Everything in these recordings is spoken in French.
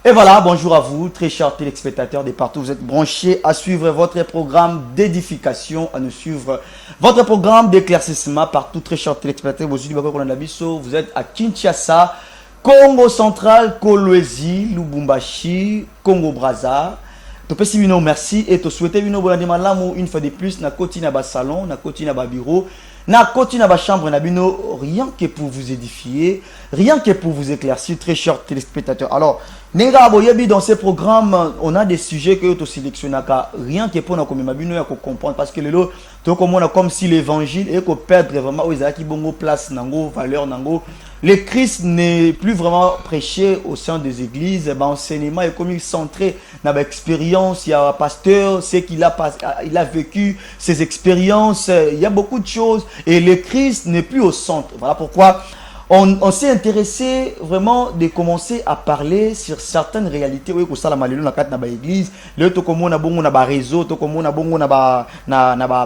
Et voilà, bonjour à vous, très chers téléspectateurs de partout. Vous êtes branchés à suivre votre programme d'édification, à nous suivre votre programme d'éclaircissement partout, très chers téléspectateurs. Vous êtes à Kinshasa, Congo central, Kolwezi, Lubumbashi, Congo Brazza. Merci et te souhaiter une fois de plus na koti na ba salon, na koti na ba bureau, na koti na ba chambre na bino, rien que pour vous édifier, rien que pour vous éclaircir, très chers téléspectateurs. Alors, dans ces programmes, on a des sujets que tu sélectionnes, rien que pour nous comprendre, parce que comme si l'évangile est qu'on perd vraiment aux place, valeur, le Christ n'est plus vraiment prêché au sein des églises, l'enseignement est comme centré dans l'expérience, il y a un pasteur, c'est qu'il a vécu ses expériences, il y a beaucoup de choses, et le Christ n'est plus au centre. Voilà pourquoi on s'est intéressé vraiment de commencer à parler sur certaines réalités. Oui, ça la malelu na kat na ba église, le to comme on a bongo na ba réseau, to comme on a bongo na ba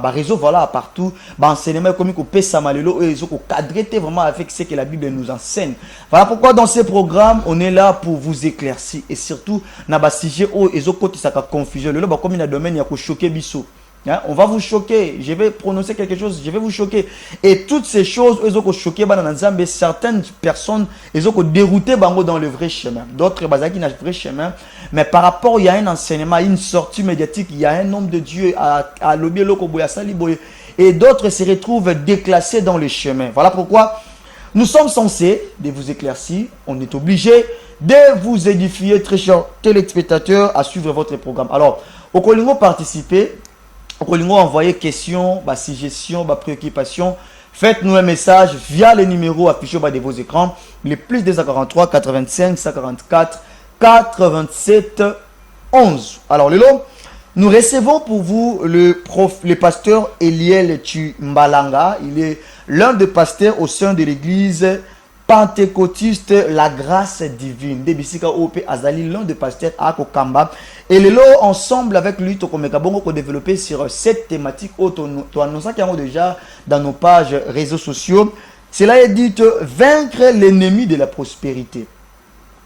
réseau, voilà partout. Ba enseignement comme ko pesa malelu et zo ko cadrer vraiment avec ce que la Bible nous enseigne. Voilà pourquoi dans ces programmes, on est là pour vous éclaircir et surtout na ba sujet o ezo ko tisaka confusion. Le ba comme na domaine ya ko choquer biso. Hein? On va vous choquer, je vais prononcer quelque chose, je vais vous choquer. Et toutes ces choses, elles ont choqué certaines personnes, elles ont dérouté dans le vrai chemin. D'autres, qui n'ont le vrai chemin. Mais par rapport, il y a un enseignement, une sortie médiatique, il y a un homme de Dieu à l'objet et d'autres se retrouvent déclassés dans le chemin. Voilà pourquoi nous sommes censés de vous éclaircir. On est obligé de vous édifier, très chers téléspectateurs, à suivre votre programme. Alors, au Colingo participer. Vous envoyer questions, suggestions, préoccupations. Faites-nous un message via les numéros affichés bas de vos écrans. Le plus 243 85 144 87 11. Alors, nous recevons pour vous le pasteur Eliel Chimbalanga. Il est l'un des pasteurs au sein de l'église pentecôtiste La Grâce Divine. Debisika OP Azali, l'un des pasteurs à Kokamba. Et le lot ensemble avec lui, pour développer sur cette thématique, nous avons déjà dans nos pages réseaux sociaux. Cela est dit, vaincre l'ennemi de la prospérité.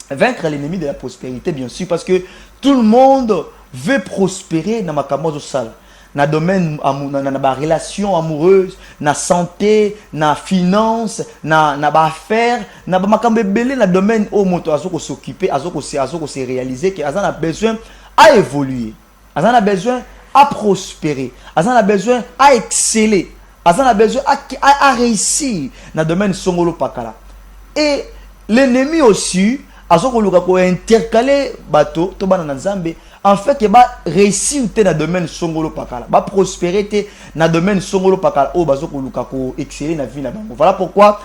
Vaincre l'ennemi de la prospérité, bien sûr, parce que tout le monde veut prospérer dans ma camozo salle. Dans le domaine de la relation amoureuse, dans la santé, dans la finance, dans l'affaire, dans le domaine où on doit s'occuper, à se réaliser, qu'on a besoin à évoluer, on a besoin à prospérer, on a besoin à exceller, on a besoin à réussir dans le domaine songolo pakala. Et l'ennemi aussi, a intercaler bateau, to bana nzambe, en fait que ba réussir dans le domaine songolo pakala, ba prospérité dans le domaine songolo pakala, o bazo ko luka ko exceller na vie na bango. Voilà pourquoi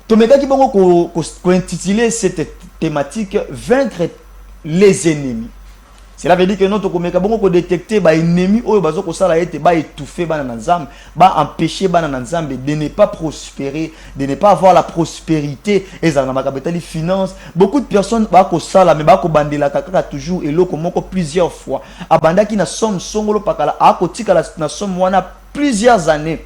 tomeka ki bango ko intituler cette thématique vaincre les ennemis. Cela veut dire que notre komeka bongo ko détecter ba ennemi oyo bazo ko sala ete ba étouffer bana nzambe, ba empêcher bana nzambe de ne pas prospérer, de ne pas avoir la prospérité et ça na makabetali finance. Beaucoup de personnes ba ko sala mais ba ko bandela kaka toujours et loko moko plusieurs fois. Abandaki na somme songolo pakala a ko tikala na somme wana plusieurs années.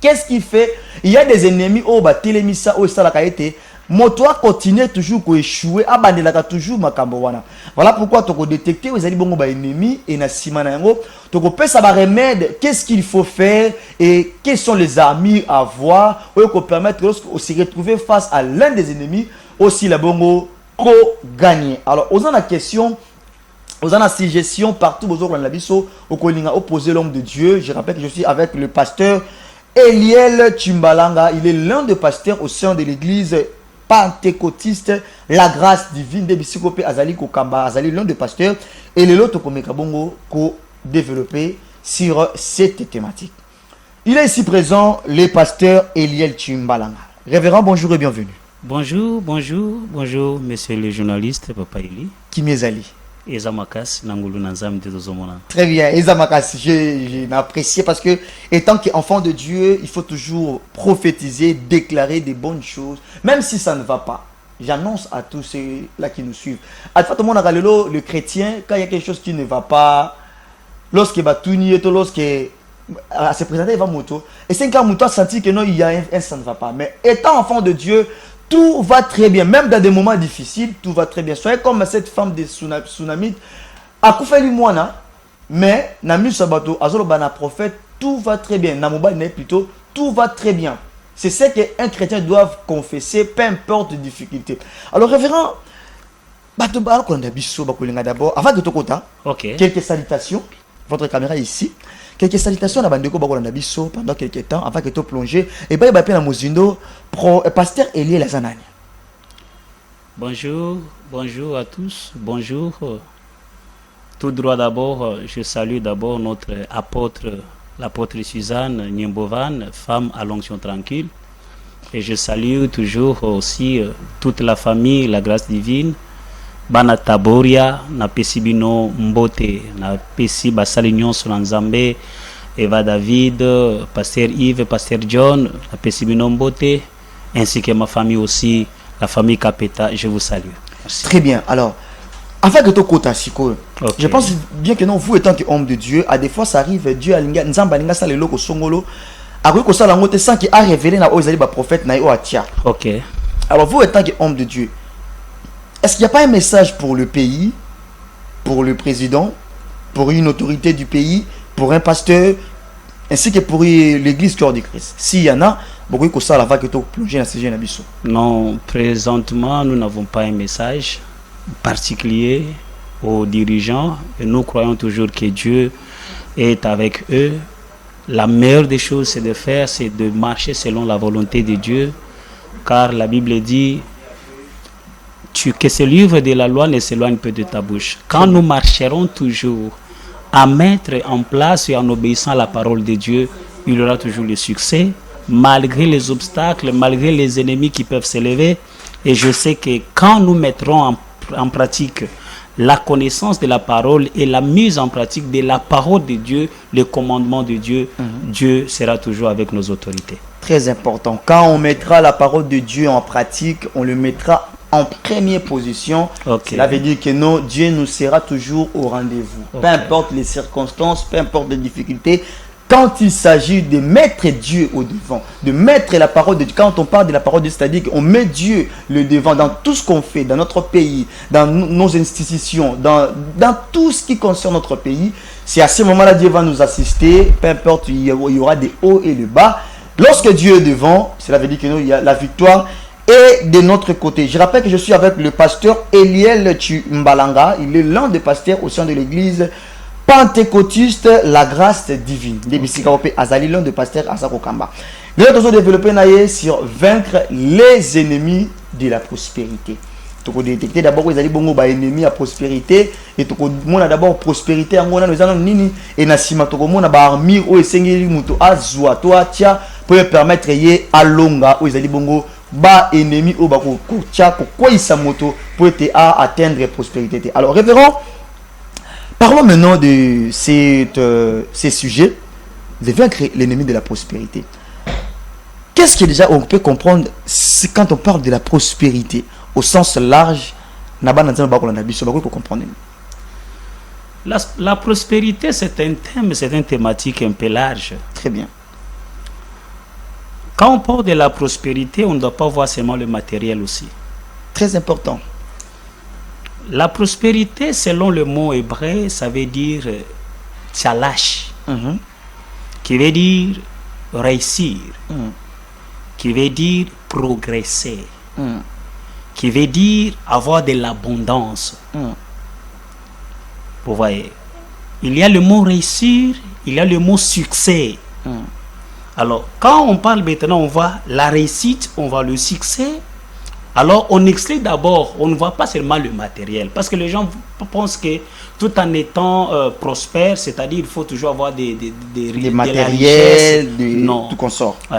Qu'est-ce qui fait? Il y a des ennemis au ba telemisa au sala ka ete moto a continué toujours à échouer, abandonner toujours makambo wana. Voilà pourquoi tu peux détecter les bongo ba ennemis et na simana yango, tu peux ça ba remède, qu'est-ce qu'il faut faire et quels sont les amis à avoir pour permettre lorsqu'on se retrouver face à l'un des ennemis aussi la bongo ko gagner. Alors, aux la question, aux la suggestion partout aux autres la biso au kolinga opposé l'homme de Dieu. Je rappelle que je suis avec le pasteur Eliel Chimbalanga, il est l'un des pasteurs au sein de l'église pentecôtiste La Grâce Divine de Bisikope Azali Kokamba, Azali l'un des pasteurs et l'autre Komeka Bongo ko développé sur cette thématique. Il est ici présent le pasteur Eliel Chimbalanga. Révérend, bonjour et bienvenue. Bonjour, monsieur le journaliste Papa Eli. Kimezali. Ezamakas Nangulu Nanzam de Zomona. Très bien, Ezamakas, j'ai apprécié parce que, étant qu'enfant de Dieu, il faut toujours prophétiser, déclarer des bonnes choses, même si ça ne va pas. J'annonce à tous ceux-là qui nous suivent. À tout le monde, le chrétien, quand il y a quelque chose qui ne va pas, lorsqu'il va tout nier, lorsqu'il se présenter, il va moto. Et c'est quand moto a senti que non, il y a un ça ne va pas. Mais étant enfant de Dieu, tout va très bien. Même dans des moments difficiles, tout va très bien. Soyez comme cette femme de Tsunamite. Akoufeli Mwana, mais Nami Sabato, Azolobana prophète, tout va très bien. Namoba n'est plutôt, tout va très bien. C'est ce qu'un chrétien doit confesser, peu importe les difficultés. Alors, révérend, d'abord, avant de te compter, quelques salutations. Votre caméra est ici. Quelques salutations à Bandeko Bakolanda Bisso pendant quelques temps, avant que tu plonges. Et bien, il y a Mozindo, pasteur Elie Lazanani. Bonjour, bonjour à tous, bonjour. Tout droit d'abord, je salue d'abord notre apôtre, l'apôtre Suzanne Niembovan, femme à l'onction tranquille. Et je salue toujours aussi toute la famille, la grâce divine. Bana Taboria, na pesi bino mbote, na pesi basali nyonso na Nzambe, Eva David, pasteur Yves, pasteur John, na pesi bino mbote, ainsi que ma famille aussi, la famille Kapeta, je vous salue. Merci. Très bien. Alors, afin que tu côté Siko, je pense bien que non, vous étant homme de Dieu, à des fois ça arrive, Dieu alinga Nzamba alinga sa lelo ko songolo, après que ça la ngote sans qu'il a révélé na ozali ba prophète na yo atia. OK. Alors vous étant homme de Dieu, est-ce qu'il n'y a pas un message pour le pays, pour le président, pour une autorité du pays, pour un pasteur, ainsi que pour l'église Cœur de Christ? S'il y en a, beaucoup de ça va que tu plonger dans ces jeunes abyssaux. Non, présentement, nous n'avons pas un message particulier aux dirigeants. Et nous croyons toujours que Dieu est avec eux. La meilleure des choses, c'est de faire, c'est de marcher selon la volonté de Dieu. Car la Bible dit que ce livre de la loi ne s'éloigne pas de ta bouche. Quand nous marcherons toujours à mettre en place et en obéissant à la parole de Dieu, il y aura toujours le succès, malgré les obstacles, malgré les ennemis qui peuvent s'élever. Et je sais que quand nous mettrons en pratique la connaissance de la parole et la mise en pratique de la parole de Dieu, le commandement de Dieu, Dieu sera toujours avec nos autorités. Très important. Quand on mettra la parole de Dieu en pratique, on le mettra en première position. Cela veut dire que non, Dieu nous sera toujours au rendez-vous. Peu importe les circonstances, peu importe les difficultés. Quand il s'agit de mettre Dieu au devant, de mettre la parole de Dieu, quand on parle de la parole de Dieu, c'est-à-dire qu'on met Dieu le devant dans tout ce qu'on fait, dans notre pays, dans nos institutions, dans tout ce qui concerne notre pays, c'est à ce moment-là Dieu va nous assister, peu importe, il y aura des hauts et des bas. Lorsque Dieu est devant, cela veut dire que nous, il y a la victoire est de notre côté. Je rappelle que je suis avec le pasteur Eliel Mbalanga. Il est l'un des pasteurs au sein de l'église pentecôtiste La Grâce Divine. Azali, l'un des pasteurs à Sakokamba. Nous avons développé sur vaincre les ennemis de la prospérité. Tu détecter d'abord les ennemis à prospérité et tu as d'abord prospérité en nini et nasima tu as armure ou esengeli muto azwa toi tia pour permettre yé alonga ou ezali bongo ba ennemi ou ba ko tia ko koisa moto pour atteindre la prospérité. Alors révérend, parlons maintenant de ces sujets de vaincre l'ennemi de la prospérité. Qu'est-ce que déjà on peut comprendre quand on parle de la prospérité au sens large? La prospérité, c'est un thème, c'est une thématique un peu large. Très bien. Quand on parle de la prospérité, on ne doit pas voir seulement le matériel aussi. Très important. La prospérité, selon le mot hébreu, ça veut dire tchalash, qui veut dire réussir, qui veut dire progresser, qui veut dire avoir de l'abondance. Vous voyez, il y a le mot réussir, il y a le mot succès. Alors, quand on parle maintenant, on voit la réussite, on voit le succès. Alors, on exclut d'abord, on ne voit pas seulement le matériel. Parce que les gens pensent que tout en étant prospère, c'est-à-dire il faut toujours avoir des matériels, non. Tout consort. Ouais.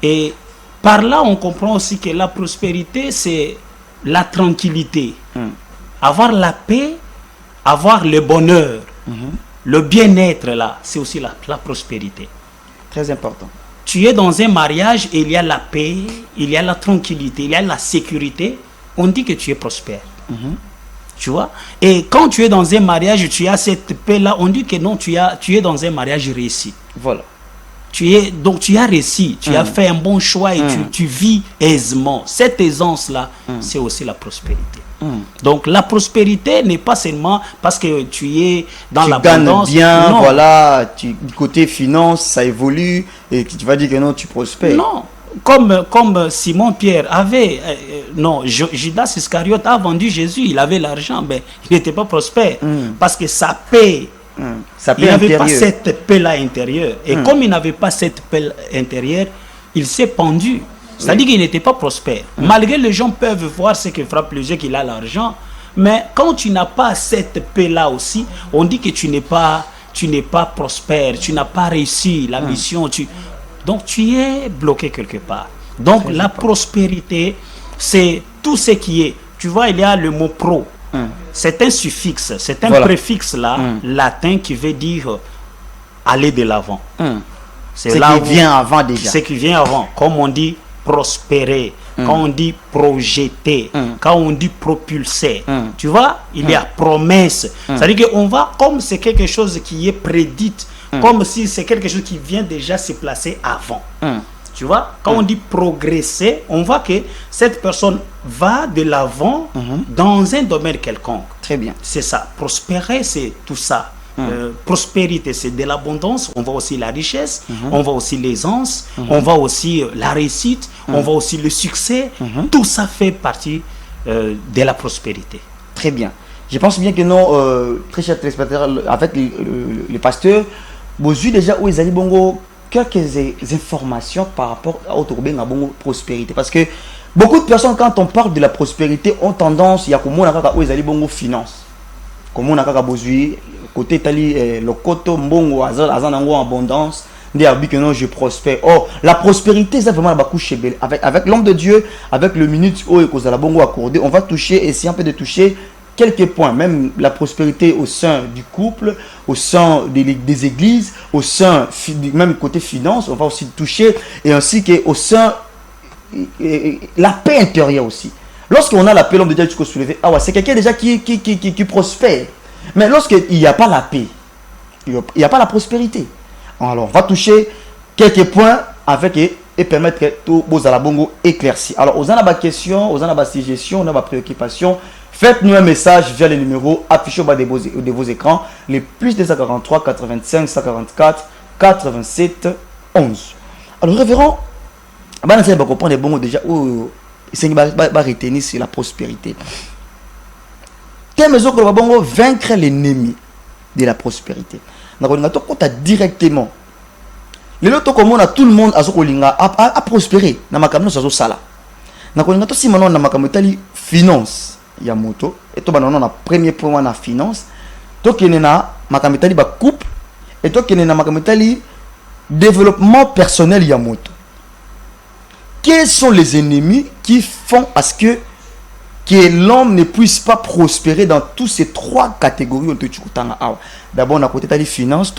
Et par là, on comprend aussi que la prospérité, c'est la tranquillité. Avoir la paix, avoir le bonheur, le bien-être là, c'est aussi la prospérité. Très important. Tu es dans un mariage et il y a la paix, il y a la tranquillité, il y a la sécurité. On dit que tu es prospère. Tu vois? Et quand tu es dans un mariage, tu as cette paix-là. On dit que non, tu es dans un mariage réussi. Voilà. Donc tu as réussi, tu as fait un bon choix et tu vis aisément. Cette aisance-là, c'est aussi la prospérité. Donc la prospérité n'est pas seulement parce que tu es dans l'abondance. Tu gagnes bien, voilà, du côté finance, ça évolue et tu vas dire que non, tu prospères. Non, comme Simon Pierre avait, non, Judas Iscariote a vendu Jésus, il avait l'argent, mais il n'était pas prospère parce que sa paix, il n'avait pas cette paix-là intérieure. Et comme il n'avait pas cette paix intérieure, il s'est pendu. C'est-à-dire qu'il n'était pas prospère. Malgré les gens peuvent voir ce qui frappe les yeux, qu'il a l'argent, mais quand tu n'as pas cette paix-là aussi, on dit que tu n'es pas prospère, tu n'as pas réussi la mission, donc tu es bloqué quelque part. Donc la prospérité, c'est tout ce qui est. Tu vois, il y a le mot pro. C'est un suffixe, c'est un préfixe là, latin qui veut dire aller de l'avant. C'est là qui vient avant déjà. Ce qui vient avant, comme on dit prospérer, quand on dit projeter, quand on dit propulser. Tu vois, il y a promesse. C'est-à-dire qu'on va, comme c'est quelque chose qui est prédite, comme si c'est quelque chose qui vient déjà se placer avant. Tu vois, quand on dit progresser, on voit que cette personne va de l'avant dans un domaine quelconque. Très bien. C'est ça. Prospérer, c'est tout ça. Prospérité, c'est de l'abondance. On voit aussi la richesse, on voit aussi l'aisance, on voit aussi la réussite, on voit aussi le succès. Tout ça fait partie de la prospérité. Très bien. Je pense bien que non, très chers téléspectateurs, avec les pasteurs, vous avez déjà où ils allaient bongo quelques informations par rapport au Tourben à bongo prospérité. Parce que beaucoup de personnes, quand on parle de la prospérité, ont tendance, il y a comme on a où ils allaient bongo finance. Comme on a besoin côté tali le koto mbongo azanango en abondance ndi abi que non je prospère. Oh, la prospérité c'est vraiment la couche avec l'homme de Dieu, avec le minute où la bongo accordé, on va toucher, essayer un peu de toucher quelques points, même la prospérité au sein du couple, au sein des églises, au sein même côté finance, on va aussi toucher, et ainsi qu'au sein la paix intérieure aussi. Lorsqu'on a la paix, l'homme de Dieu jusqu'au soulevé, ah ouais, c'est quelqu'un déjà qui prospère. Mais lorsqu'il n'y a pas la paix, il n'y a pas la prospérité. Alors, on va toucher quelques points avec et permettre que tout la bongo éclairci. Alors, aux en questions, aux en suggestions, aux en préoccupations, faites-nous un message via les numéros affichés au bas de vos écrans, les plus 243 85 144 87 11. Alors, révérend, on va comprendre les bons déjà où c'est retenir sur la prospérité. Maison que va vaincre l'ennemi de la prospérité. On a directement. Les loto comme on a tout le monde a prospéré. Na makamno sazo sala. Na ko ngato si manon na makamno tali finance ya moto et to banana na premier point na finance. To kenena makamno tali ba couple et to kenena makamno tali développement personnel ya moto. Quels sont les ennemis qui font à ce que l'homme ne puisse pas prospérer dans toutes ces trois catégories? D'abord, on a côté des finances,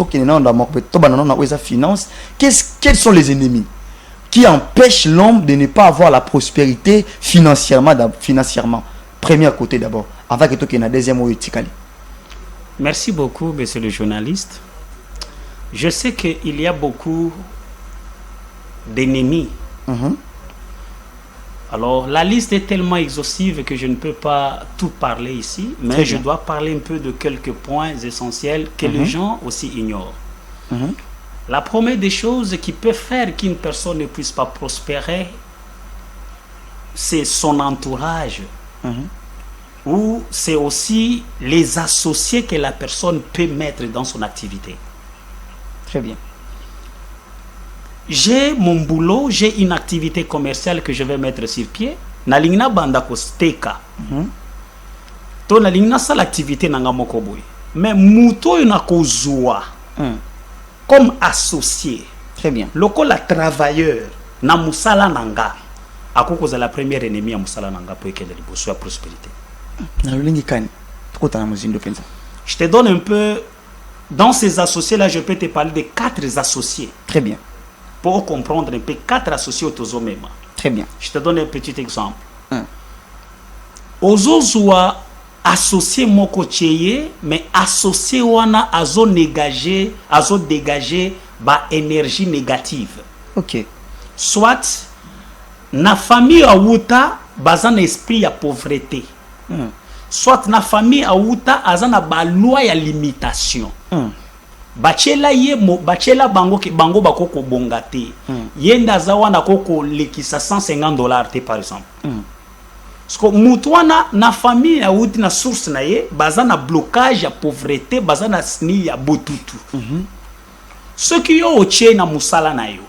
quels sont les ennemis qui empêchent l'homme de ne pas avoir la prospérité financièrement? Premier côté d'abord, avec tout qui est deuxième mot. Merci beaucoup, monsieur le journaliste. Je sais qu'il y a beaucoup d'ennemis. Alors, la liste est tellement exhaustive que je ne peux pas tout parler ici, mais je dois parler un peu de quelques points essentiels que les gens aussi ignorent. La première des choses qui peut faire qu'une personne ne puisse pas prospérer, c'est son entourage, ou c'est aussi les associés que la personne peut mettre dans son activité. Très bien. J'ai mon boulot, j'ai une activité commerciale que je vais mettre sur pied. Nalingna banda ko steka. To nalingna sa l'activité nanga moko boy. Mais muto yona ko zoa. Comme associé. Très bien. Loko la travailleur na musala nanga. Akoko za la première ennemie à musala nanga pour que les bosso la prospérité. Na lulingi kani. Tukota na muzindo penza. Je te donne un peu dans ces associés là, je peux te parler de 4 associés. Très bien. Pour comprendre un peu 4 associés au Tozomema. Très bien. Je te donne un petit exemple. Ozozwa associé moko cheye, mais associé wana azo dégager ba énergie négative. Ok. Soit na famille awuta bazan esprit ya pauvreté. Soit na famille awuta azana ba loi ya limitation. Bachela ye bachela bango ke bango bakoko bongate. Yenda zawana koko lekisa $150 te par exemple. Parce que mutwana na famille awuti na source na ye bazana blocage ya pauvreté, bazana sni ya botutu. Ce qui yo oche na musala na yo.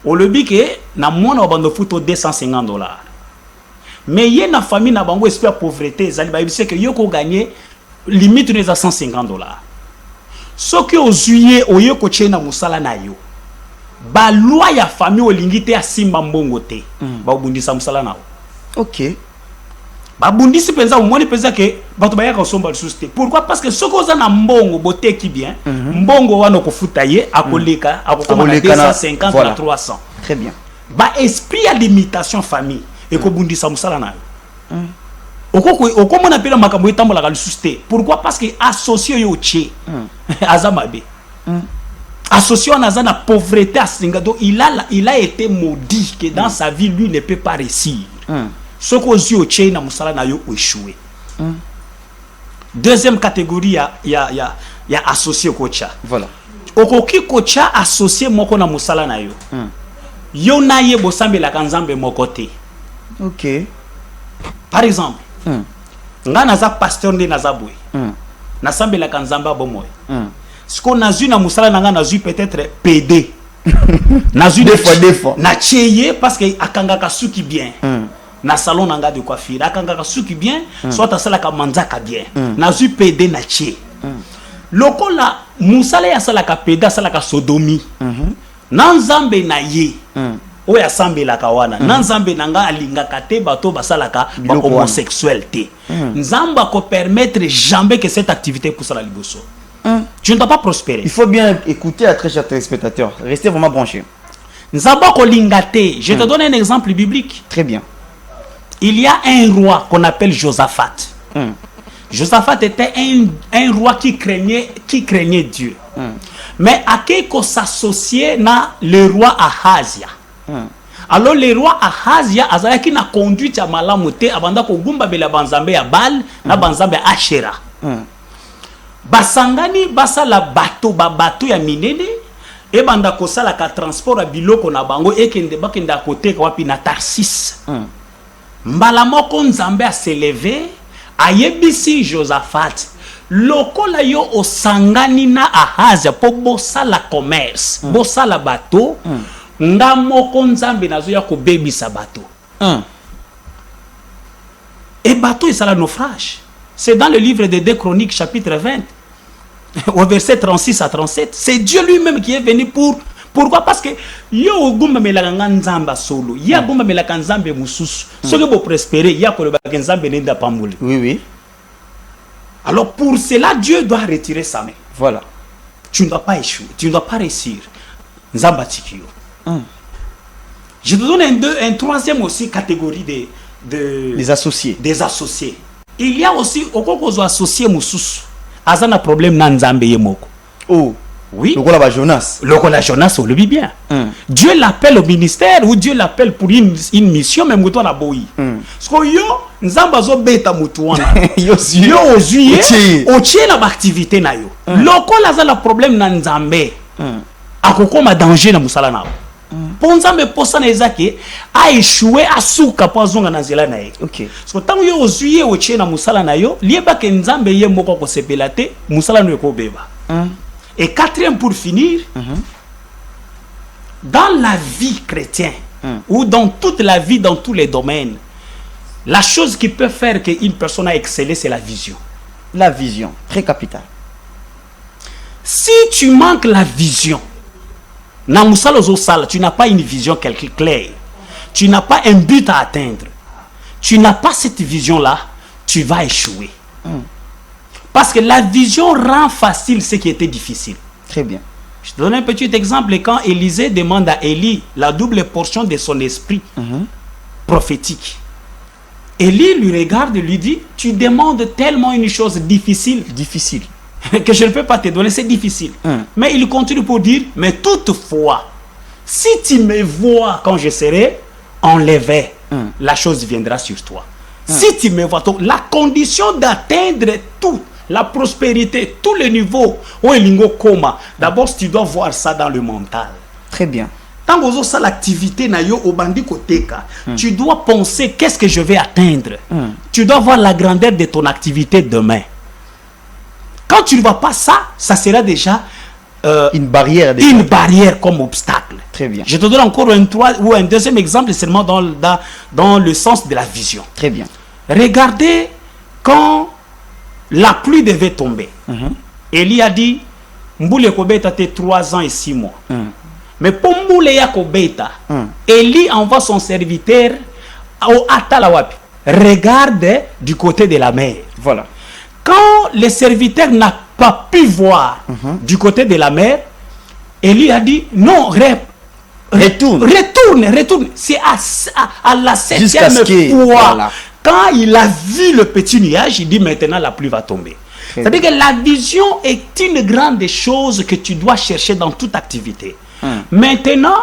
O lebi ke na mwana bando futo $250. Mais y a na famille na bango esprit pauvreté, zali ba yebise que yo ko gagner limite les $150. Ce qui au juillet o yo ko na musala na yo. Ba loi ya famille olingite ya simba mbongo te. Ba bundisa musala na yo. Ok. Ba bundisi penza o moni penza ke bato ba yaka somba susté. Pourquoi? Parce que ce ko za na mbongo bote ki bien. Mbongo wana ko futa ye akoleka akokoma na 250 voilà. na 300. Très bien. Ba esprit ya limitation famille et ko bundisa musala na yo. Oko mona pela makambo etambola ka susté. Pourquoi? Parce que associé yo tché. Azamabe. Associé à la pauvreté à Singado, il a été maudit que dans sa vie lui ne peut pas réussir. Ce qu'on dit au tché na musala na yo échoué. Deuxième catégorie il y a associé kocha. Voilà. Okoki kocha associé moko na musala na yo. Yo na ye bosambe la kanzambe mokote. Ok. Par exemple, nga naza pasteur nde naza boy. Nasambe la kanzamba bomoy. Ce qu'on a vu na musala na nga nazu peut-être PD. Nazu des fois. Na cheye parce que akangaka suki bien. Na salon nanga de coiffure akangaka suki bien, soit asala ka manzaka bien. Nazu PD na che. Lokola musala ya sala ka PD sala ka sodomi. Nanzambe na ye. Oya sambe la kawana. Nanzambe nanga alinga kate bato basalaka ba homosexuel te. Nzamba ko permettre jamais que cette activité pousse à la liboso. Tu ne dois pas prospérer. Il faut bien écouter à très chers téléspectateurs. Restez vraiment branchés. Nzamba ko lingate. Je te donne un exemple biblique. Très bien. Il y a un roi qu'on appelle Josaphat. Josaphat était un roi qui craignait Dieu. Mais à qui qu'on s'associait na le roi Ahazia. Alors le roi Ahazia azalaki na conduite ya malamu te abanda ko gumba bela banzambe ya Baal na banzambe Ashera. Basangani basala bato ya minene e banda ko sala ka transport ya biloko na bango ekende bakenda kote ka wapi na Tarsis. Mbala moko nzambe a s'élever ayebisi Josaphat lokola yo osangani na Ahazia po bosala commerce bosala bato nga moko nzambe nazo ya ko bebisa bato. Et bateau et ça la naufrage. C'est dans le livre des 2 Chroniques chapitre 20 au verset 36 à 37. C'est Dieu lui-même qui est venu pourquoi? Parce que yo gumba melanga nzamba solo ya gumba melaka nzambe mususu ce que vous prospérer ya ko le nzambe nenda pambule. Oui. Alors pour cela Dieu doit retirer sa main. Voilà. Tu ne dois pas échouer, tu ne dois pas réussir. Nzamba tikio. Je te donne un troisième aussi catégorie des associés. Des associés. Il y a aussi okokozo associé mususu. Azana problème na nzambe yemoko. Oh. Oui. Lokola Jonas. Lokola Jonas on le vit bien. Dieu l'appelle au ministère ou Dieu l'appelle pour une mission même mutu na boyi. Parce que yo nzamba zo beta mutu wana. Yo ozuye otie na activité na yo. Lokola za la problème na nzambe. Akokoma danger na musala na. Ponzambe posana ezake a échoué a souka pozonga na nzela na ye. OK. Parce que tango yo ozuye otie na musala na yo, lieba ke nzambe ye moko ko sepela te, musala no ko beba. Et quatrième pour finir, dans la vie chrétienne, ou dans toute la vie, dans tous les domaines, la chose qui peut faire qu'une personne a excellé, c'est la vision. La vision, très capitale. Si tu manques la vision, tu n'as pas une vision claire, tu n'as pas un but à atteindre, tu n'as pas cette vision-là, tu vas échouer. Parce que la vision rend facile ce qui était difficile. Très bien. Je te donne un petit exemple. Quand Élisée demande à Élie la double portion de son esprit prophétique, Élie lui regarde et lui dit, tu demandes tellement une chose difficile. que je ne peux pas te donner, c'est difficile. Mais il continue pour dire, mais toutefois, si tu me vois quand je serai enlevé, la chose viendra sur toi. Si tu me vois, donc, la condition d'atteindre tout, la prospérité, tous les niveaux, d'abord tu dois voir ça dans le mental. Très bien. Tant que ça l'activité au bandi koteka, tu dois penser qu'est-ce que je vais atteindre. Tu dois voir la grandeur de ton activité demain. Quand tu ne vois pas ça, ça sera déjà une barrière. Une barrière comme obstacle. Très bien. Je te donne encore un deuxième exemple, seulement dans le sens de la vision. Très bien. Regardez quand la pluie devait tomber. Élie a dit, Mboule Kobeta t'es 3 ans et 6 mois. Mais pour Mboule Kobeta, Élie envoie son serviteur au Atalawapi. Regarde du côté de la mer. Voilà. Quand le serviteur n'a pas pu voir du côté de la mer, Élie a dit, non, retourne. C'est à la 7e fois. Voilà. Quand il a vu le petit nuage, il dit maintenant la pluie va tomber. C'est-à-dire que la vision est une grande chose que tu dois chercher dans toute activité. Maintenant,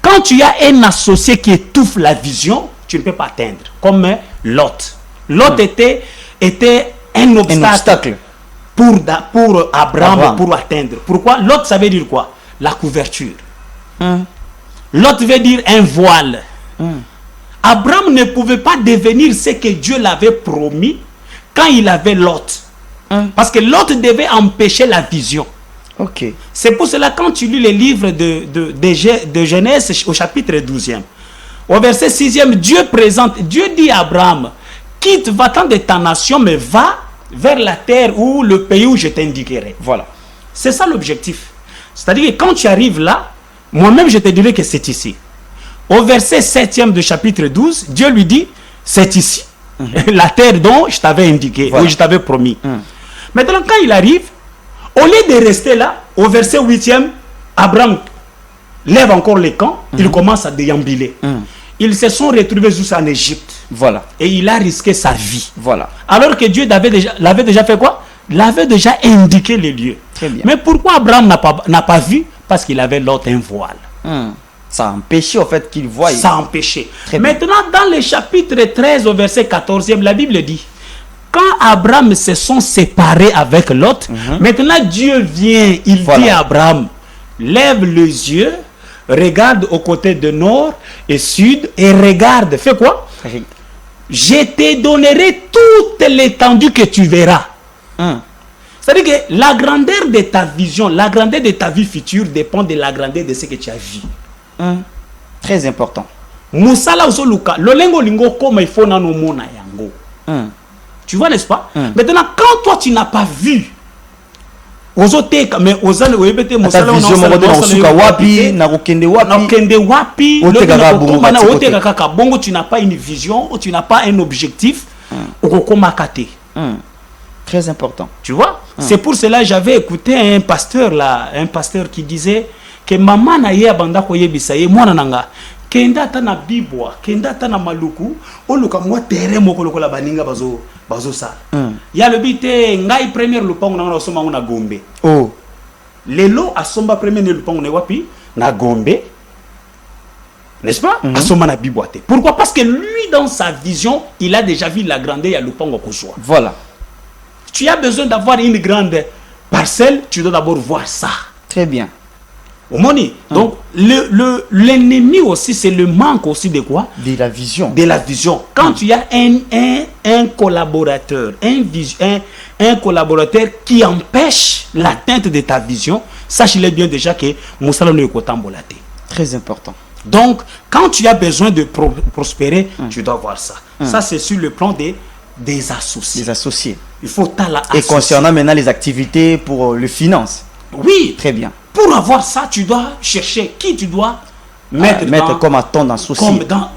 quand tu as un associé qui étouffe la vision, tu ne peux pas atteindre. Comme Lot. Lot était un obstacle pour Abraham pour atteindre. Pourquoi? Lot, ça veut dire quoi? La couverture. Lot veut dire un voile. Abraham ne pouvait pas devenir ce que Dieu l'avait promis quand il avait Lot. Parce que Lot devait empêcher la vision. Ok. C'est pour cela quand tu lis les livres de Genèse au chapitre 12e, au verset 6e, Dieu dit à Abraham, quitte, va-t'en de ta nation, mais va vers la terre ou le pays où je t'indiquerai. Voilà. C'est ça l'objectif. C'est-à-dire que quand tu arrives là, moi-même je te dirai que c'est ici. Au verset 7e du chapitre 12, Dieu lui dit, c'est ici. La terre dont je t'avais indiqué, où je t'avais promis. Maintenant, quand il arrive, au lieu de rester là, au verset 8e, Abraham lève encore les camps, il commence à déambuler. Ils se sont retrouvés juste en Égypte. Voilà. Et il a risqué sa vie. Voilà. Alors que Dieu l'avait déjà fait quoi? L'avait déjà indiqué les lieux. Très bien. Mais pourquoi Abraham n'a pas vu? Parce qu'il avait l'autre un voile. Ça a empêché au fait qu'il voie. Ça a empêché. Maintenant, dans le chapitre 13 au verset 14e, la Bible dit, quand Abraham se sont séparés avec Lot, maintenant Dieu vient, il dit à Abraham, lève les yeux, regarde au côté de nord et sud et regarde, fais quoi? Je te donnerai toute l'étendue que tu verras. C'est-à-dire que la grandeur de ta vision, la grandeur de ta vie future dépend de la grandeur de ce que tu as vu. Très important. Musala osoluka, lolengo lingo koma ifo na no mona yango. Tu vois, n'est-ce pas? Maintenant, quand toi tu n'as pas vu, mais ozale oyebete musala wapi na kokende wapi oteka kaka bongo, tu n'as pas une vision, tu n'as pas un objectif, okokoma kate. Très important. Tu vois? C'est pour cela que j'avais écouté un pasteur qui disait que maman na ye abanda ko yebisa ye mwana nanga kenda ta na bibwa, kenda ta na maluku, oluka mwa terrain moko lokola baninga bazo sala. Ya le bité ngai premier lupango na osoma na Gombe. Oh. Lelo asomba premier ne lupango ne wapi? Na Gombe. N'est-ce pas? Asoma na bibwa te. Pourquoi? Parce que lui dans sa vision, il a déjà vu la grandeur ya lupango kozwa. Voilà. Tu as besoin d'avoir une grande parcelle, tu dois d'abord voir ça. Très bien. Donc, l'ennemi aussi, c'est le manque aussi de quoi? De la vision. De la vision. Quand tu as un collaborateur, un collaborateur qui empêche l'atteinte de ta vision, sache-le bien déjà que Moussala ne est. Très important. Donc, quand tu as besoin de prospérer, tu dois voir ça. Ça, c'est sur le plan des associés. Des associés. Il faut Et concernant maintenant les activités pour le finance. Oui. Très bien. Pour avoir ça, tu dois chercher qui tu dois mettre comme ton associé.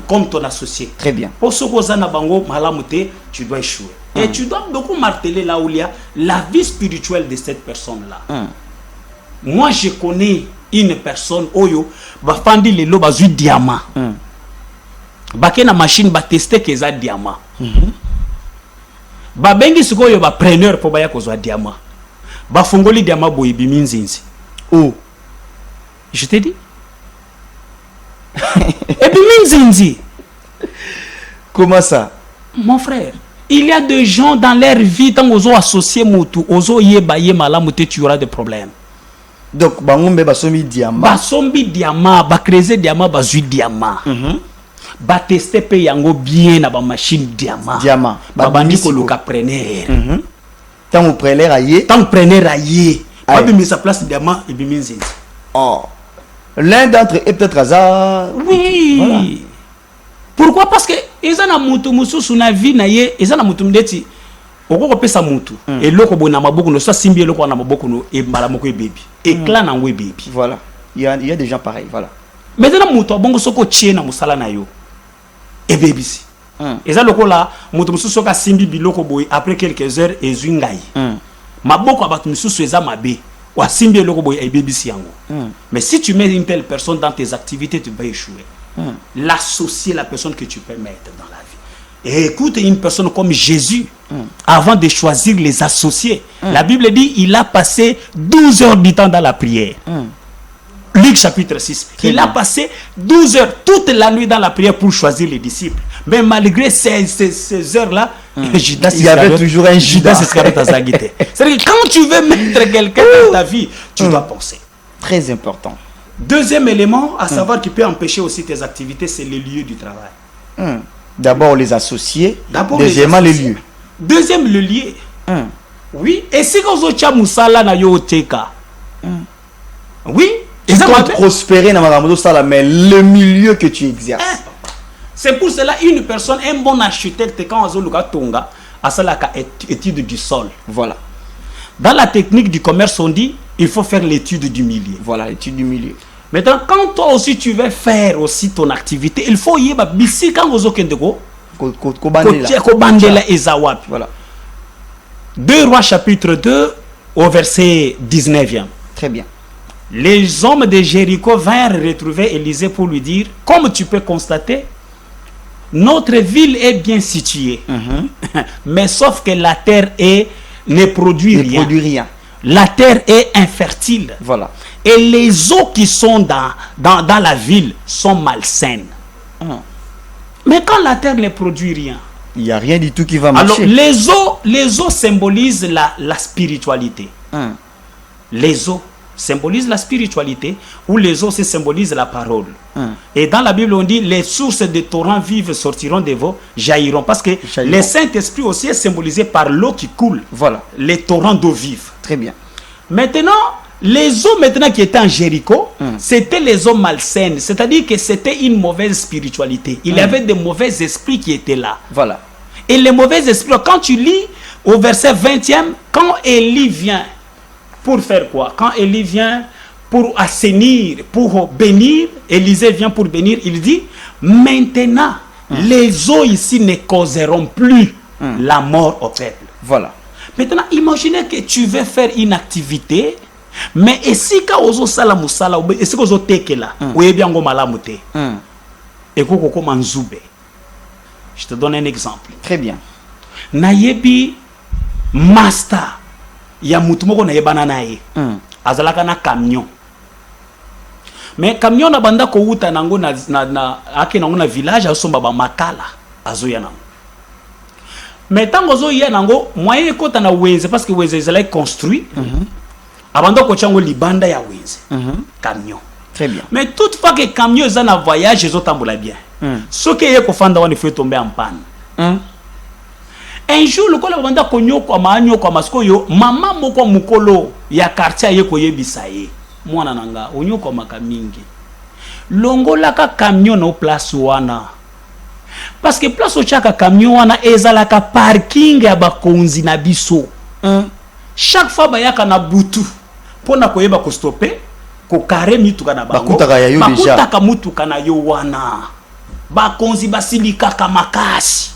Comme ton associé. Très bien. Pour ce que tu dois échouer. Et tu dois beaucoup marteler là où il y a la vie spirituelle de cette personne-là. Moi, je connais une personne, Oyo, bafandi le lo bazu diamant. Bakena machine ba tester que ça diamant. Babengi sikoyo ba preneur pour baya kozwa diamant. bafongoli diama boye biminzinzi. Oh. Je te dis. Et biminzinzi. Comment ça? Mon frère, il y a des gens dans leur vie, tant qu'ils ont associé Moutou, ozo yeba yemala mouté, tu auras des problèmes. Donc, bangombe basomi diamant. Basombi diamant, bakreze diamant, bazui diamant. Ba tester pe yango bien na ba machine diamant. Diamant. Babandi ko loka preneur. Tant vous prenez raillé. Tant preneur raillé. Ba bi sa place diamant et biminzinzi. Oh. L'un d'entre eux est peut-être hasard. Oui. Voilà. Pourquoi? Parce que ils ont mutu mususu na vie na ye, ils ont mutu mdeti. Oko pesa mutu. Et loko bona maboko no so simbi loko na maboko no e mbala moko e baby. Et clan na we baby. Voilà. Il y a des gens pareils, voilà. Maintenant mutu bongo soko tie na musala na yo. Et baby si. Eza loko la mutu mususu ka simbi biloko boy après quelques heures et zungai. Maboko abatu mususu eza mabe. Wa simbi loko boy e baby si yango. Mais si tu mets une telle personne dans tes activités, tu vas échouer. L'associer la personne que tu peux mettre dans la vie. Et écoute, une personne comme Jésus, avant de choisir les associés, la Bible dit il a passé 12 heures du temps dans la prière. Luc chapitre 6. Il a passé 12 heures toute la nuit dans la prière pour choisir les disciples. Mais malgré ces heures-là, Judas, il y avait toujours un Judas. C'est-à-dire que quand tu veux mettre quelqu'un dans ta vie, tu dois penser. Très important. Deuxième élément, à savoir qui peut empêcher aussi tes activités, c'est les lieux du travail. D'abord les associés, deuxièmement les lieux. Deuxième, le lieu. Oui, et si vous avez musala na yo teka. Oui, tu dois prospérer dans ma mais le milieu que tu exerces. C'est pour cela une personne, un bon architecte, quand on a tonga, à ça la étude du sol. Voilà. Dans la technique du commerce, on dit il faut faire l'étude du milieu. Voilà, l'étude du milieu. Maintenant, quand toi aussi tu veux faire aussi ton activité, il faut y avoir bisi quand vous avez voilà. 2 Rois chapitre 2 au verset 19e. Très bien. Les hommes de Jéricho vinrent retrouver Élisée pour lui dire, comme tu peux constater, notre ville est bien située, mais sauf que la terre ne produit rien. La terre est infertile. Voilà. Et les eaux qui sont dans la ville sont malsaines. Mais quand la terre ne produit rien, il n'y a rien du tout qui va marcher. Alors, les eaux symbolisent la spiritualité. Les eaux symbolisent la spiritualité, ou les eaux symbolisent la parole. Et dans la Bible, on dit les sources des torrents vifs sortiront de vous, jailliront. Parce que le Saint-Esprit aussi est symbolisé par l'eau qui coule. Voilà. Les torrents d'eau vive. Très bien. Maintenant, les eaux maintenant qui étaient en Jéricho, c'était les eaux malsaines. C'est-à-dire que c'était une mauvaise spiritualité. Il y avait des mauvais esprits qui étaient là. Voilà. Et les mauvais esprits, quand tu lis au verset 20e, quand Élie vient, pour faire quoi? Quand Élie vient pour assainir, pour bénir, Élisée vient pour bénir, il dit, maintenant, les eaux ici ne causeront plus la mort au peuple. Voilà. Maintenant, imaginez que tu veux faire une activité, mais si quand ozo sala musala, et si ozo teke là, ou bien go malamute, et koko koma nzube. Je te donne un exemple. Très bien. Nayebi master ya mutu moko na yebana naye. Azalaka na camion. Mais camion na banda ko uta nango na ake nango na village asomba ba makala azoya nango. Mais tant que y a nango moyen kota na wenze parce que wenze ezala construit. Abanda ko chango libanda ya wenze. Camion. Très bien. Mais toutefois que camion est en voyage, ils ont tamboula bien. Ce qui est kofanda on fait tomber en panne. Un jour le kola banda konyo kwa maanyo kwa masko yo mama moko mukolo ya quartier ye koyebisa ye. Mwana nanga onyo kwa makamingi. Longola ka camion no place wana. Parce que place au chaka camion wana ezalaka parking ya bakonzi na biso. Chaque fois bayaka na butu pona koyeba ko stopper ko kare mituka na bango. Bakutaka mutuka na yo wana. Bakonzi basilika ka makasi.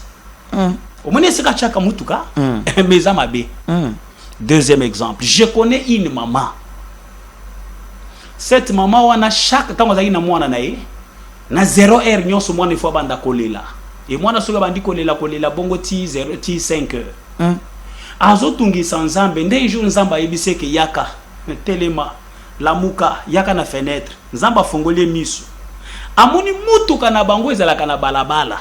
Omone seka chaka mutuka meza mabe. Deuxième exemple, je connais une maman. Cette maman wana chaque temps ozaki na mwana na ye na 0 heure nyonso mwana ifo banda kolela. Et mwana soka bandi kolela bongo ti 0 ti 5 heures. azotungisa nzambe nde jour nzamba yebise ke yaka telema lamuka yaka na fenêtre nzamba fongole miso amoni mutuka na bango ezalaka na balabala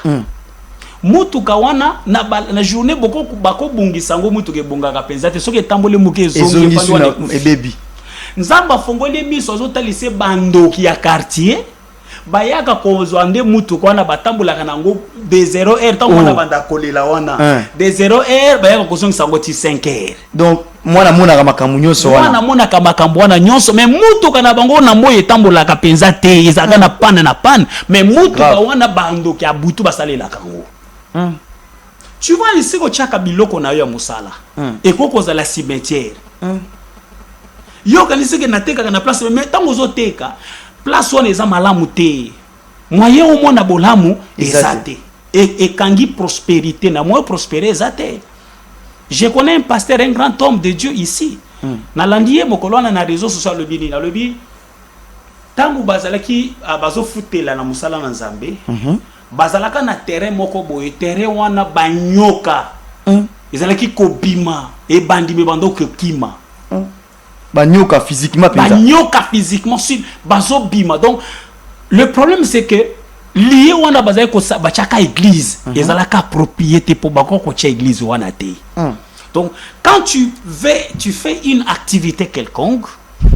mutuka wana na journée bako bungisa ngo mutuka ebungaka penza te soki etambole muke ezongi wana ebebi nzamba fongole miso azotalise bandoki ya quartier bayaka kozwa nde mutuka wana batambolaka nango de 0h tango wana banda kolela wana de 0h bayaka kozongisa ngo ti 5h donc mwana monaka makambo nyonso wana mwana monaka makambo wana nyonso mais mutuka na bango na moyo etambolaka penza te ezaka na panne mais mutuka wana bandoki ya butu basalelaka ngo tu vois ici ko chaka biloko na yo ya musala ekoko za la cimetière yo kanisi ke nateka na place mais tango zo teka place wana eza malamu te moyen au moins na bolamu ezate et kangi prospérité na moyen prospérer ezate. Je connais un pasteur, un grand homme de Dieu ici na landiye mokolo wana na réseau social le bini na lobi tango bazalaki bazo futela na musala na nzambe bazalaka na terrain moko boye terrain wana banyoka ezalaki kobima e bandimi bando ke kima banyoka physiquement si bazo bima. Donc le problème c'est que lié wana bazali ko bachaka église ezalaka propriété pour bako ko tia église wana te. Donc quand tu fais une activité quelconque,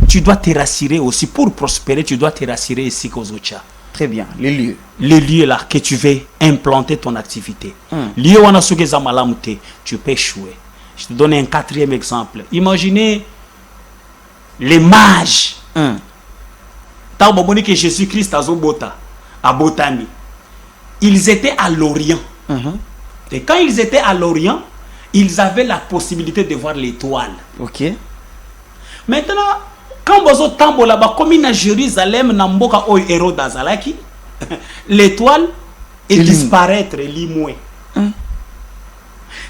tu dois te rassurer aussi pour prospérer, tu dois te rassurer ici kozocha. Très bien, les lieux là que tu veux implanter ton activité. Lié wana soki za malamu te, tu peux échouer. Je te donne un quatrième exemple. Imaginez les mages. Tant bon que Jésus-Christ a Botani. Ils étaient à l'Orient. Et quand ils étaient à l'Orient, ils avaient la possibilité de voir l'étoile. Ok. Maintenant, quand vous tambo là-bas, comme à Jérusalem, Namboka ou Hérode Azalaki, l'étoile est disparaître, limoué.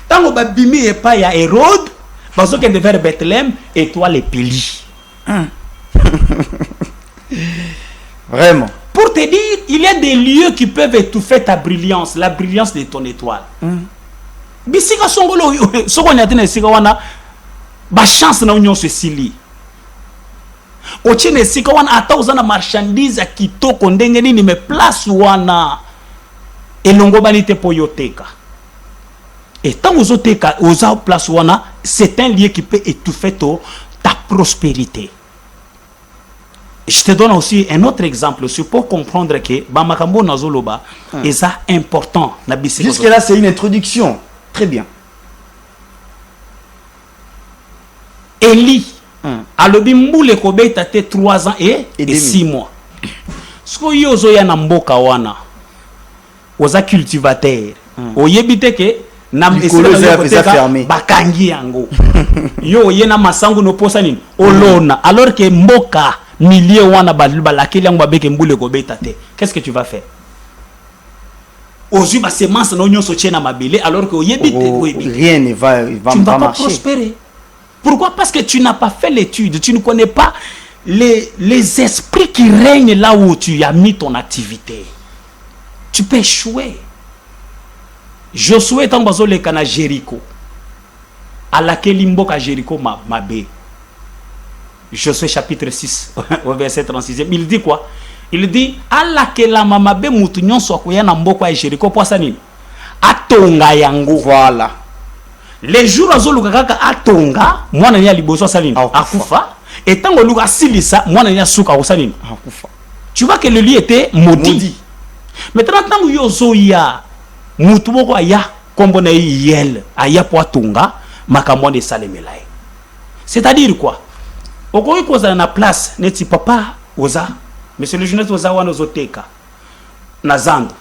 Tant que Babimi et pas ya Hérode, parce que de vers Bethléem, étoile est pili. Vraiment. Pour te dire, il y a des lieux qui peuvent étouffer ta brillance, la brillance de ton étoile. Bisika songolo soko nyatene sika wana ba chance na union se sili. Ochine sika wana ata uzana marchandise kitoko ndenge nini me place wana elongo banite po yoteka. Et tant uzoteka oza place wana, c'est un lieu qui peut étouffer ta prospérité. Je te donne aussi un autre exemple aussi pour comprendre que Bamakambo Nazoloba est important. Jusque là, c'est une introduction. Très bien. Eli, alobi mbule kobeta te 3 ans et 6 mois. Ce que yozo ya namboka wana, oza cultivateur. Oyebite ke nam fermé. Bakangi yango. Yo yena masangu no posa nini? Olona. Alors que mboka milieu wana balakeli yango babeke mbule kobeta te. Qu'est-ce que tu vas faire? Ozu ba semence no nyonso tchena mabele alors que rien ne va tu ne vas pas prospérer. Pourquoi? Parce que tu n'as pas fait l'étude, tu ne connais pas les esprits qui règnent là où tu as mis ton activité. Tu peux échouer. Josué tambazo le kana Jéricho. À laquelle imboka Jéricho mabe. Josué chapitre 6 au verset 36. Il dit quoi? Il dit ala ke la mamabe mutu nyonso ko ya na mboko ya Jéricho posa nini atonga yango. Voilà. Les jours azoluka kaka atonga mwana ya liboso salini akufa et tango luka silisa mwana ya suka osalini akufa. Tu vois que le lieu était maudit. Maintenant tango yozo ya mutu boko aya kombo na yel aya po atonga makambo de salemelaye. C'est-à-dire quoi? Okoki kozala na place neti papa oza monsieur le journaliste oza wana ozoteka na zandu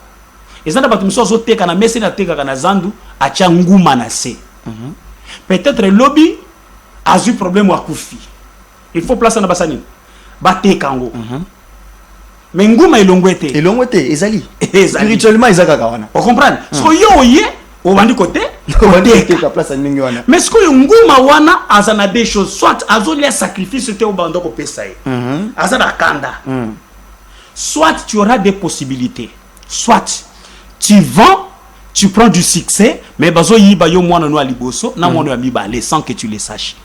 ezanda bato miso ozoteka na mesi na teka na zandu acha nguma na se. Peut-être lobby a eu problème à kufi. Il faut placer na basani bateka ngo. Mais nguma elongwete ezali spirituellement ezaka kawana. On comprend? So yo ye au bandi côté mais ce que nguma wana azana des choses soit azolia sacrifice c'était au bando ko pesaye azana kanda soit tu auras des possibilités, soit tu vends, tu prends du succès, mais bazo yiba yo mwana no aliboso, na mwana ya mibale sans que tu le saches.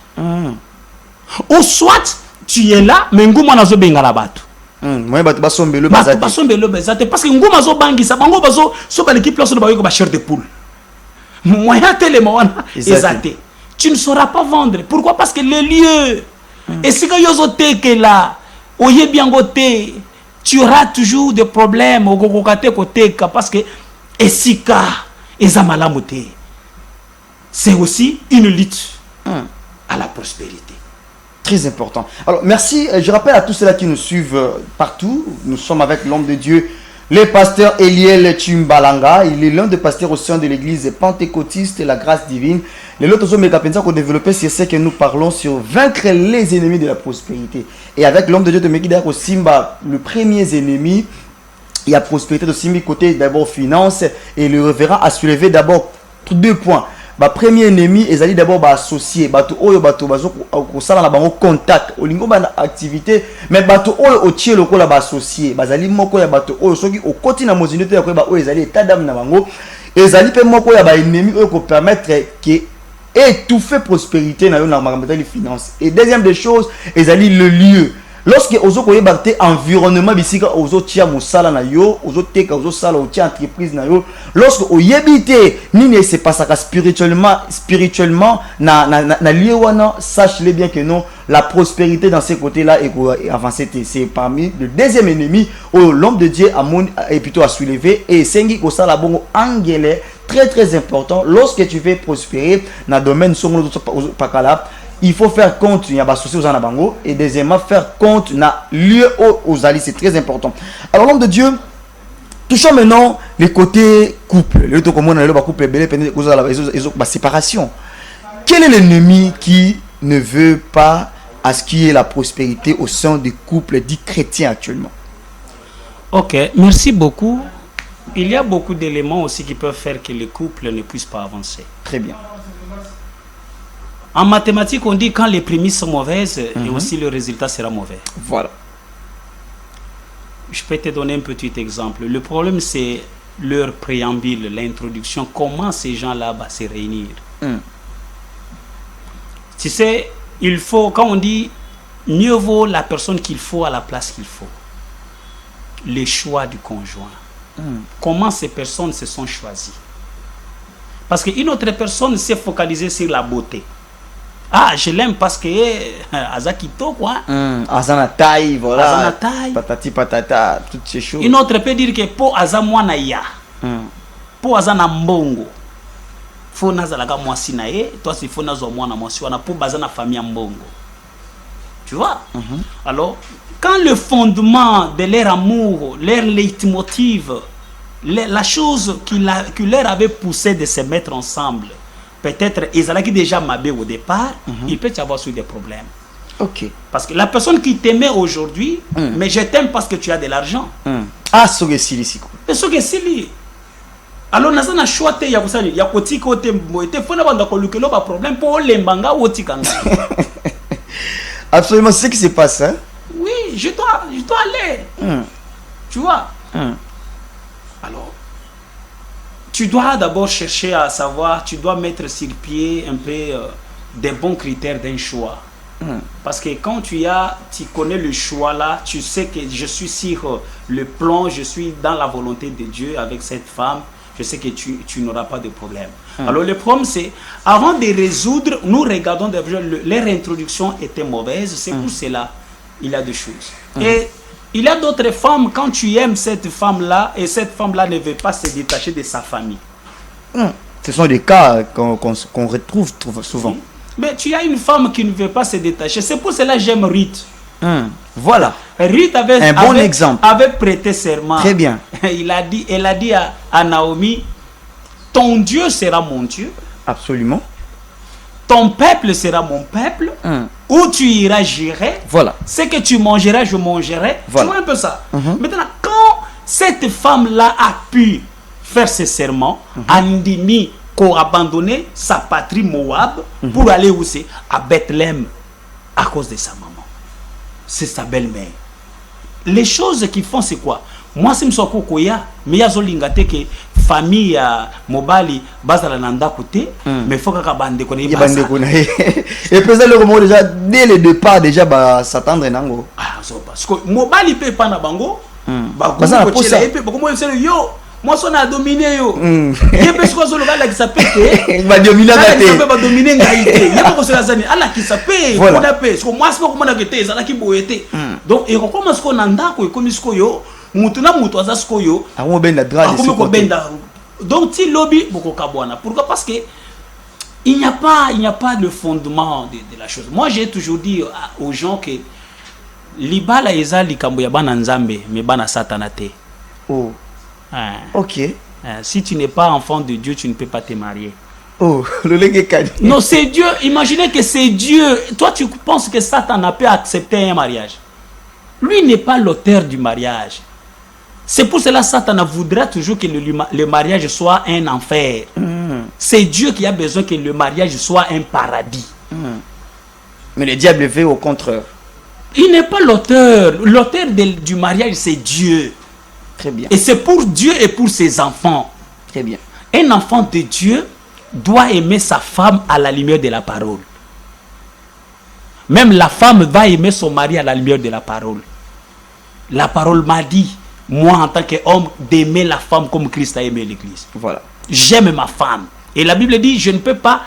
Ou soit tu es là, mais nguma na zo bengala batu. Moi batu basombelo bazate. Basombelo bazate parce que nguma zo bangisa bango bazo so ba l'équipe là so ba yo ba chair de poule. Moyen tellement wana ezate. Tu ne sauras pas vendre. Pourquoi? Parce que le lieu et si que yo zo teke là, oye bien goté, tu auras toujours des problèmes au gokokate côté parce que esika ezamalamote. C'est aussi une lutte à la prospérité. Très important. Alors, merci. Je rappelle à tous ceux-là qui nous suivent partout. Nous sommes avec l'homme de Dieu, le pasteur Eliel Chimbalanga. Il est l'un des pasteurs au sein de l'église pentecôtiste La Grâce Divine. Les autres hommes qu'on développé, c'est ce que nous parlons sur vaincre les ennemis de la prospérité. Et avec l'homme de Dieu de Mekida au Simba, le premier ennemi, il y a prospérité de Simba côté d'abord finance. Et le révérend a soulevé d'abord 2 points. Premier ennemi ezali d'abord associé bato oyo bato bazo kosala na bango contact olingo ba activité mais bato oyo otie lokola ba associé bazali moko ya bato oyo soki okoti na mozindo te ya koyeba oyo ezali état d'âme na bango ezali pe moko ya ba ennemi oyo ko permettre que étouffer prospérité na yo na makambo ya finance. Et deuxième des choses ezali le lieu. Lorsque ozo koyeba te environnement bisika ozo tia mosala na yo ozo teka ozo sala o tia entreprise na yo lorsque oyebite nini se passe spirituellement na lieu wana sache-le bien que non la prospérité dans ces côtés-là est avancée. C'est parmi le deuxième ennemi où l'homme de Dieu est plutôt à soulever et sengi ko sala bongo angele très important lorsque tu veux prospérer dans le domaine songo pakala. Il faut faire compte, il y a des associés aux anabango et deuxièmement faire compte na lieu aux alliés, c'est très important. Alors l'homme de Dieu, touchons maintenant les côtés couple. Le couple la séparation. Quel est l'ennemi qui ne veut pas à ce qu'il y ait la prospérité au sein des couples dits chrétiens actuellement? Ok, merci beaucoup. Il y a beaucoup d'éléments aussi qui peuvent faire que les couples ne puissent pas avancer. Très bien. En mathématiques, on dit quand les prémices sont mauvaises, et aussi le résultat sera mauvais. Voilà. Je peux te donner un petit exemple. Le problème, c'est leur préambule, l'introduction. Comment ces gens-là vont se réunir? Tu sais, il faut, quand on dit mieux vaut la personne qu'il faut à la place qu'il faut. Les choix du conjoint. Comment ces personnes se sont choisies? Parce qu'une autre personne s'est focalisée sur la beauté. Ah, je l'aime parce que Azakito quoi. Azana taille, voilà. Azana taille. Patati patata, toutes ces choses. Une autre peut dire que po azamwana ya. Po azana mbongo. Fo nazalaka mwasi na ye, toi c'est fo nazo mwana mwasi wana po bazana famille mbongo. Tu vois? Alors, quand le fondement de leur amour, leur leitmotiv, la chose qui leur avait poussé de se mettre ensemble, peut-être ils allaient déjà mabé au départ, il peut y avoir sur des problèmes. Ok. Parce que la personne qui t'aimait aujourd'hui, mais je t'aime parce que tu as de l'argent. Ah, c'est ce que c'est. C'est ce que alors nous avons choisi ya kusali ya kotika ote moite fona banda ko lukelo ba problème pour lembanga otikanga. Absolument, c'est ce qui se passe hein. Oui, je dois aller. Tu vois? Alors tu dois d'abord chercher à savoir, tu dois mettre sur pied un peu des bons critères d'un choix. Parce que quand tu connais le choix là, tu sais que je suis sur le plan, je suis dans la volonté de Dieu avec cette femme, je sais que tu n'auras pas de problème. Alors le problème c'est, avant de résoudre, nous regardons déjà, leur introduction était mauvaise, c'est pour cela, il y a des choses. Et il y a d'autres femmes, quand tu aimes cette femme-là, et cette femme-là ne veut pas se détacher de sa famille. Ce sont des cas qu'on retrouve souvent. Mais tu as une femme qui ne veut pas se détacher. C'est pour cela que j'aime Ruth. Voilà. Ruth un bon exemple. Avait prêté serment. Très bien. Elle a dit à Naomi, ton Dieu sera mon Dieu. Absolument. Ton peuple sera mon peuple. Où tu iras, j'irai. Voilà. Ce que tu mangeras, je mangerai. Voilà. Tu vois un peu ça. Maintenant, quand cette femme-là a pu faire ce serment, Andini, qu'on a abandonné sa patrie Moab pour aller où c'est? À Bethléem, à cause de sa maman. C'est sa belle-mère. Les choses qu'ils font, c'est quoi? Moi, c'est Msoko Koya, mais il y a Zolingate que famille ya mobali bazala nanda côté mais faut que bande connaît pas bande connaît et peut le moment déjà dès le départ déjà ba s'attendre nango parce que mobali peut pas na bango ba ko ça et puis comment c'est yo moi son a dominé yo et puis ce que le gars qui s'appelle va dominer la tête va dominer ngaité il pas que c'est la zone ala qui s'appelle on appelle ce que moi c'est pas comment que t'es ça là qui boyete donc et comment ce qu'on anda ko comme ce que yo mutuna mutu azasko yo ako benda droit de ce côté donc ti lobby boko kabwana pourquoi parce que il n'y a pas le fondement de la chose. Moi j'ai toujours dit aux gens que libala eza likambo ya bana nzambe mais bana satanate. Oh. OK. Si tu n'es pas enfant de Dieu, tu ne peux pas te marier. Oh, le légué cadi. Non, c'est Dieu. Imaginez que c'est Dieu. Toi tu penses que Satan a pu accepter un mariage. Lui n'est pas l'auteur du mariage. C'est pour cela que Satan voudrait toujours que le mariage soit un enfer. C'est Dieu qui a besoin que le mariage soit un paradis. Mais le diable fait au contraire. Il n'est pas l'auteur. L'auteur du mariage, c'est Dieu. Très bien. Et c'est pour Dieu et pour ses enfants. Très bien. Un enfant de Dieu doit aimer sa femme à la lumière de la parole. Même la femme va aimer son mari à la lumière de la parole. La parole m'a dit, moi en tant qu'homme, d'aimer la femme comme Christ a aimé l'Église. Voilà. J'aime ma femme. Et la Bible dit, je ne peux pas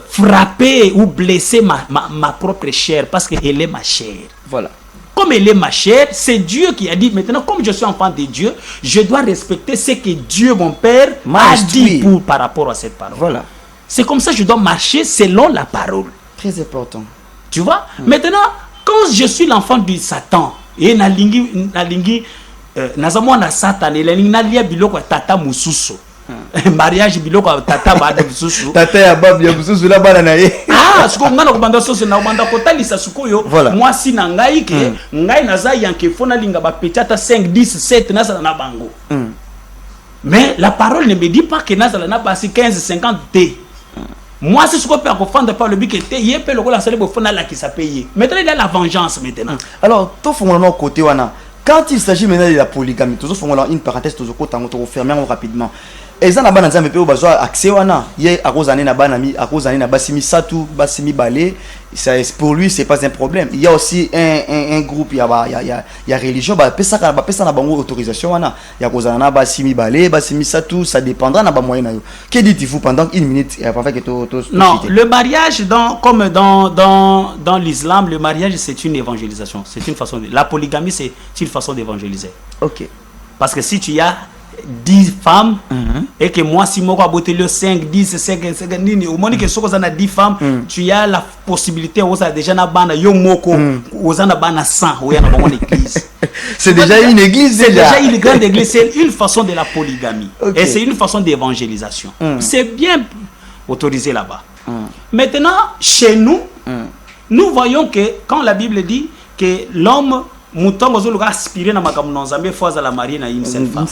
frapper ou blesser ma propre chair parce qu'elle est ma chair. Voilà. Comme elle est ma chair, c'est Dieu qui a dit, maintenant comme je suis enfant de Dieu, je dois respecter ce que Dieu, mon Père, a dit par rapport à cette parole. Voilà. C'est comme ça que je dois marcher selon la parole. Très important. Tu vois? Maintenant, quand je suis l'enfant du Satan, et nalingi nazamo na Satan, et nalia biloko tata mususu. Mariage biloko tata bada mususu. Tata ya babu ya mususu la bana na ye. Ah, ce qu'on a dans ce na banda kotali sasukoyo. Moi si na ngai ke ngai naza yanke fona linga ba petata 5 10 7 naza na bango. Mais la parole ne me dit pas que naza na basi 15 50 t. Moi c'est ce qu'on peut confondre par le but que t yé pe le la sale fona la qui s'appelle. Maintenant il y a la vengeance maintenant. Alors, tout fond côté wana. Quand il s'agit maintenant de la polygamie, toujours font une parenthèse toujours côté on fermer rapidement. Et ça n'a pas d'ensemble peu besoin accès wana hier à cause na banami à cause na basimi satu basimi balé ça pour lui c'est pas un problème. Il y a aussi un groupe il y a religion ba pesa na bango autorisation wana ya cause na basimi balé basimi satu ça dépendra na ba moyen na yo. Que dites-vous pendant une minute et après que non le mariage comme dans l'islam le mariage c'est une évangélisation, c'est une façon la polygamie c'est une façon d'évangéliser. OK. Parce que si tu as 10 femmes et que moi si moi aboté le 5 10 5 nini au moins que soko za na 10 femmes tu as la possibilité oza déjà na bana yo moko oza na bana 100 oya na bango l'église. C'est déjà une église déjà une grande église, c'est une façon de la polygamie. Okay. Et c'est une façon d'évangélisation. C'est bien autorisé là-bas. Maintenant chez nous nous voyons que quand la Bible dit que l'homme mouton ozo luka aspirer na makambo nzambe fois à la mariée na une seule femme.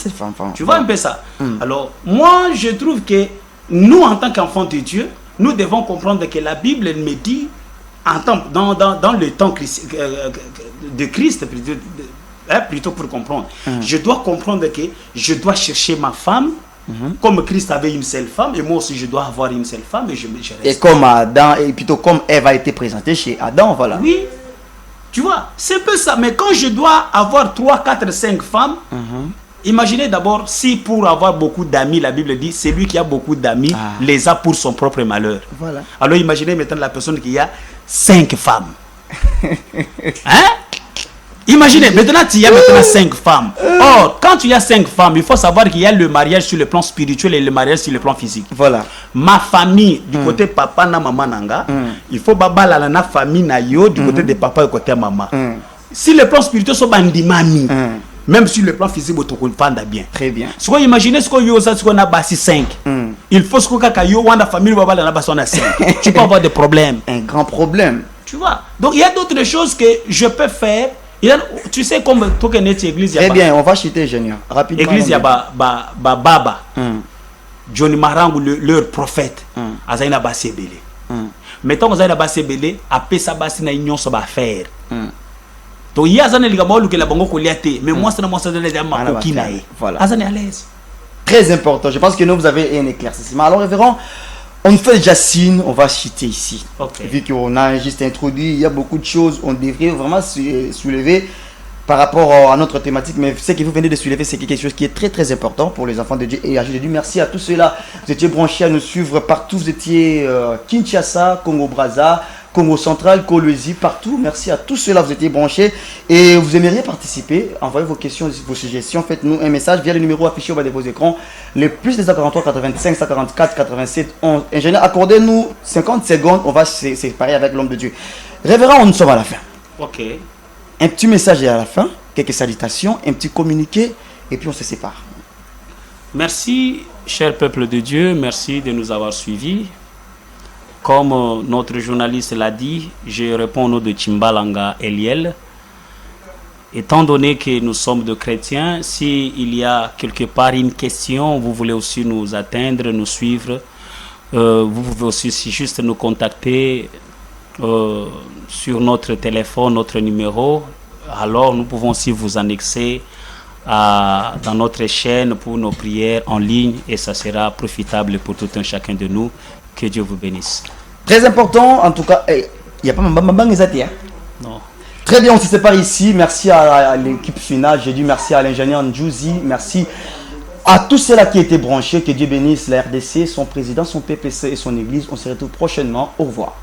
Tu vois un peu ça. Alors moi je trouve que nous en tant qu'enfants de Dieu, nous devons comprendre que la Bible me dit en temps dans le temps de Christ plutôt pour comprendre. Je dois comprendre que je dois chercher ma femme. Comme Christ avait une seule femme et moi aussi je dois avoir une seule femme et je reste. Et comme Adam et plutôt comme Ève a été présentée chez Adam, voilà. Oui. Tu vois, c'est un peu ça. Mais quand je dois avoir 3, 4, 5 femmes, imaginez d'abord si pour avoir beaucoup d'amis, la Bible dit, c'est lui qui a beaucoup d'amis, les a pour son propre malheur. Voilà. Alors imaginez maintenant la personne qui a 5 femmes. Hein? Imaginez, maintenant tu y as maintenant 5 femmes. Or, quand tu as 5 femmes, il faut savoir qu'il y a le mariage sur le plan spirituel et le mariage sur le plan physique. Voilà. Ma famille, du côté papa na maman nanga, il faut baba la famille na yo du côté de papa et côté maman. Si le plan spirituel sont bandimami, même sur le plan physique, vous te bien. Très bien. Ce qu'on imagine, ce qu'on a basi 5. Il faut ce qu'on a yo wanda famille baba la basi 5. Tu peux avoir des problèmes. Un grand problème. Tu vois. Donc il y a d'autres choses que je peux faire. Tu sais comme tout que notre église. Très bien, on va chuter ingénieur rapidement. Église ya baba. Johnny Marangu leur prophète. Azaina basi belé. Mettons que azaina basi belé, après ça basi na union ça va faire. Donc il y a azana liga molu que la bango ko liate, mais moi ça na moi ça de la ma kokina. Voilà. Azana à l'aise. très important. Je pense que nous, vous avez un éclaircissement. Alors, révérend, on fait déjà signe, on va citer ici. Ok. Vu qu'on a juste introduit, il y a beaucoup de choses, on devrait vraiment soulever par rapport à notre thématique. Mais ce que vous venez de soulever, c'est quelque chose qui est très très important pour les enfants de Dieu et agir de Dieu. Merci à tous ceux-là. Vous étiez branchés à nous suivre partout. Vous étiez Kinshasa, Congo-Brazza, Congo central, Kolwezi, partout. Merci à tous ceux-là, vous étiez branchés et vous aimeriez participer. Envoyez vos questions, vos suggestions. Faites-nous un message via le numéro affiché au bas de vos écrans. Le plus 243 85 144 87 11. Ingénieur, accordez-nous 50 secondes. On va se séparer avec l'homme de Dieu. Révérend, nous sommes à la fin. Ok. Un petit message à la fin, quelques salutations, un petit communiqué et puis on se sépare. Merci, cher peuple de Dieu. Merci de nous avoir suivis. Comme notre journaliste l'a dit, je réponds au nom de Chimbalanga Eliel. Étant donné que nous sommes de chrétiens, s'il y a quelque part une question, vous voulez aussi nous atteindre, nous suivre, vous pouvez aussi juste nous contacter sur notre téléphone, notre numéro. Alors nous pouvons aussi vous annexer dans notre chaîne pour nos prières en ligne et ça sera profitable pour tout un chacun de nous. Que Dieu vous bénisse. Très important, en tout cas, il n'y a pas ma hein? Non. Très bien, on se sépare ici. Merci à l'équipe finale. J'ai dit merci à l'ingénieur Njouzi. Merci à tous ceux-là qui étaient branchés. Que Dieu bénisse la RDC, son président, son PPC et son église. On se retrouve prochainement. Au revoir.